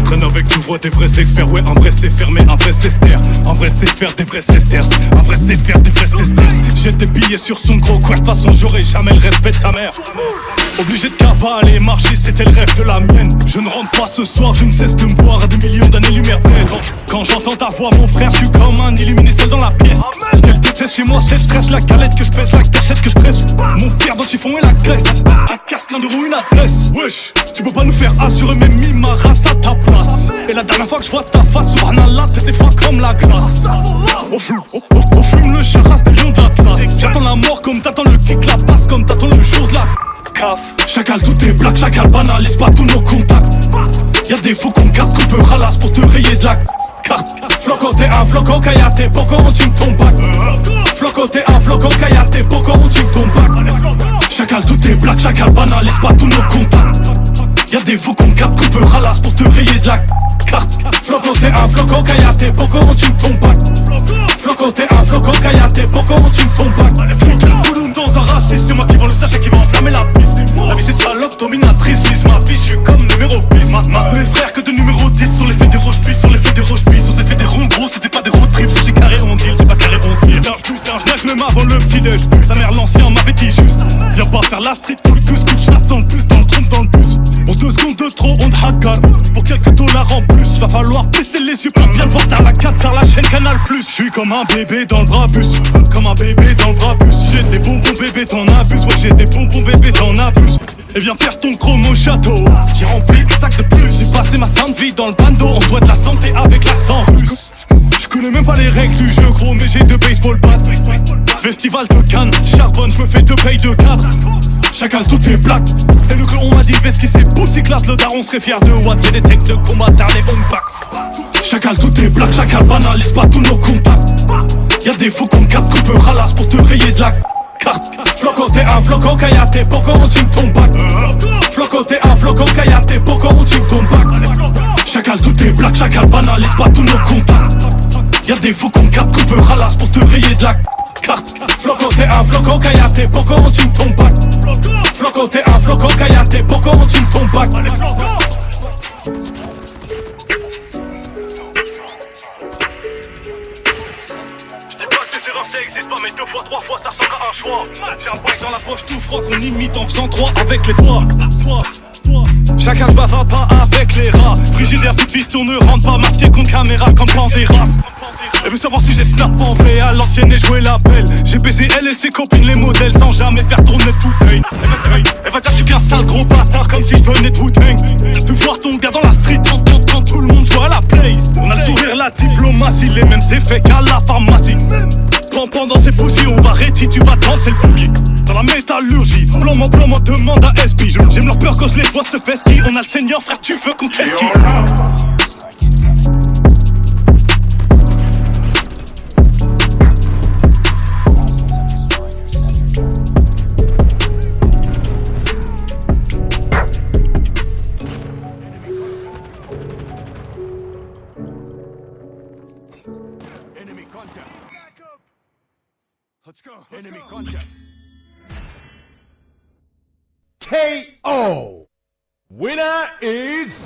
Traîne avec, tu vois des vrais experts. Ouais, un vrai c'est fermé, un vrai c'est ster. Un vrai c'est faire des vrais sisters. Un vrai c'est faire des vrais sisters. J'ai des billets sur son gros coin. De toute façon, j'aurai jamais le respect de sa mère. Obligé de cavaler, marcher, c'était le rêve de la mienne. Je ne rentre pas ce soir, je ne cesse de me voir à des millions d'années-lumière près. Quand j'entends ta voix, mon frère, je suis comme un illuminé seul dans la pièce. Ce qu'elle déteste chez moi, c'est le stress, la galette que je pèse, la cachette que je presse. Mon fer dans le chiffon et la graisse. Un casque, un euro, une adresse. Wesh, tu peux pas nous faire assurer même mis ma race à ta place. Et la dernière fois que je vois ta face, subhanallah, t'es des fois comme la glace. On fume le charas des lions d'Atlas. J'attends la mort comme t'attends le kick, la passe comme t'attends le jour de la caf. Chacal tout est black, chacal banalise pas tous nos contacts. Y'a des faux qu'on capte, qu'on peut ralasse pour te rayer de la carte. Floco t'es un floco, kayate, boko on chime ton bac. Floco t'es un floco, kayate, boko on chime ton bac. Chacal tout est black, chacal banalise pas tous nos contacts. Y'a des faux qu'on capte, qu'on peut ralasse pour te rayer de la carte. Floco t'es un floco, kayate, boko on chime ton bac. Floco t'es un floco, kayate, boko on chime ton bac. Bouloum dans un raciste, c'est moi qui vends le sachet qui va enflammer la piste. La vie c'est salope, dominatrice, lisse ma vie, je suis comme numéro 10. Mes frères que de numéro 10 sur l'effet des roches bis, sur l'effet des roches bis. On s'est fait des ronds gros, c'était pas des road trips, c'est carré on deal, c'est pas carré on deal. Je nage même avant le petit déj, sa mère l'ancien m'avait dit juste. Viens pas faire la street pour le cus, coup de chasse dans le bus, dans le trompe dans le bus. Pour 2 secondes de trop, on te hackar. Pour quelques dollars en plus, va falloir baisser les yeux pour bien le voir. T'as la 4, t'as la chaîne Canal+. Je suis comme un bébé dans le brabus, comme un bébé dans le brabus. J'ai des bonbons bébé, t'en abuses. Ouais, j'ai des bonbons bébé, t'en abuses. Et viens faire ton chrome au château. J'ai rempli des sacs de plus. J'ai passé ma sainte vie dans le bando. On souhaite la santé avec l'accent russe. Je connais même pas les règles du jeu gros, mais j'ai 2 baseball bats. Festival de Cannes, charbonne, je me fais 2 payes de cadre. Chacal tout est black. Et le clan m'a dit veste qui s'est poussé classe. Le daron serait fier de Watt. J'ai des techs de combat, t'as les on back. Chacal tout est black, chacal banalise pas tous nos contacts. Y'a des faux qu'on capte, qu'on peut ralasse pour te rayer de la carte. Floco t'es un floco, kayate, boko on chime ton bac. Floco t'es un floco, kayate, boko on chime ton bac. Chacal tout est black, chacal banalise pas tous nos contacts. Y'a des faux qu'on capte, qu'on peut ralasse pour te rayer de la carte. Floco t'es un floco, kayate, boko on chime ton bac. Floco t'es un floco, kayate, boko on chime ton bac. Mais 2 fois, 3 fois, ça sera un choix. J'ai un bail dans la poche tout froid qu'on imite en faisant 3 avec les doigts. Chacun va pas avec les rats. Frigidaire, toute piston ne rentre pas masqué contre caméra comme Banderas. Elle veut savoir si j'ai snap en vrai à l'ancienne et joué la belle. J'ai baisé elle et ses copines les modèles sans jamais faire tourner tout œil. Elle va dire que je suis qu'un sale gros bâtard comme si je venais de Wu-Tang. T'as pu voir ton gars dans la street quand tout le monde joue à la place. On a le sourire, la diplomatie, les mêmes effets qu'à la pharmacie. Pendant ces fousilles, on va réti, tu vas danser le boogie. Dans la métallurgie, plomo demande à SB. J'aime leur peur quand je les vois se pesquer. On a le seigneur, frère, tu veux qu'on teste qui? Let's go. Enemy contact. KO. Winner is